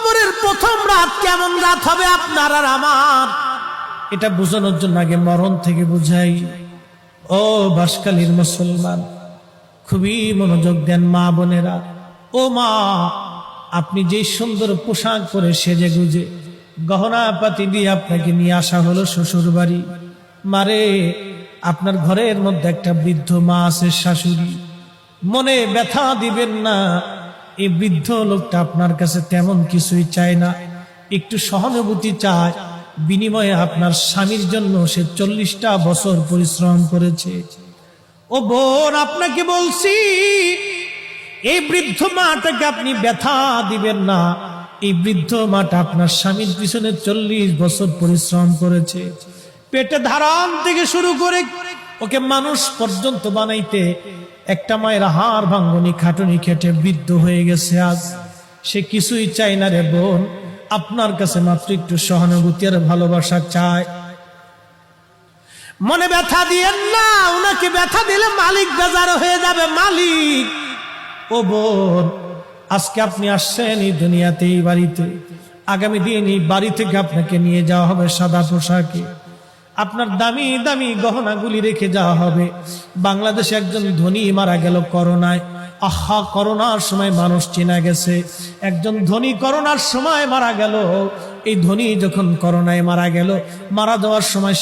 কবরের প্রথম রাত কেমন রাত হবে আপনার আর আমার, এটা বোঝানোর জন্য আগে মরণ থেকে বুঝাই। ও বাঁশখালীর মুসলমান, খুবই মনোযোগ দেন মা বোনেরা। ও মা, আপনি যে সুন্দর পোশাক পরে সেজে গুজে গহনা পাতি দিয়ে আপনাকে নিয়ে আসা হলো শ্বশুর বাড়ি। মারে, আপনার ঘরের মধ্যে একটা বৃদ্ধ মা আছে, শাশুড়ি। মনে ব্যথা দিবেন না, এই বৃদ্ধ লোকটা আপনার কাছে তেমন কিছুই চায় না, একটু সহানুভূতি চায়। বিনিময়ে আপনার স্বামীর জন্য সে 40টা বছর পরিশ্রম করেছে। ও বোন, আপনাকে বলছি, এই বৃদ্ধ মাটাকে আপনি ব্যথা দিবেন না। এই বৃদ্ধ মাটা আপনার স্বামীর পিছনে 40 বছর পরিশ্রম করেছে। পেটে ধারণ থেকে শুরু করে ওকে মানুষ পর্যন্ত বানাইতে একটা মায়ের হাড় ভাঙ্গনি খাটুনি খেটে বৃদ্ধ হয়ে গেছে আজ। সে কিছুই চায় না রে বোন, আপনার কাছে মাত্র একটু সহানুভূতি আর ভালোবাসা চায়। মনে ব্যথা দিয়েন না, ওনাকে ব্যথা দিলে মালিক বেজার হয়ে যাবে। মালিক, ও বোন, আজকে আপনি আসছেন এই দুনিয়াতে, এই বাড়িতে। আগামী দিন এই বাড়ি থেকে আপনাকে নিয়ে যাওয়া হবে সাদা পোশাকে, আপনার দামি দামি গহনাগুলি রেখে যাওয়া হবে। বাংলাদেশে একজন ধনী মারা গেল করোনায়। আহা, করোনার সময় মানুষ চেনা গেছে। একজন ধনী করোনার সময় মারা গেল। এই ধনী যখন করোনায় মারা গেল, মারা যাওয়ার সময়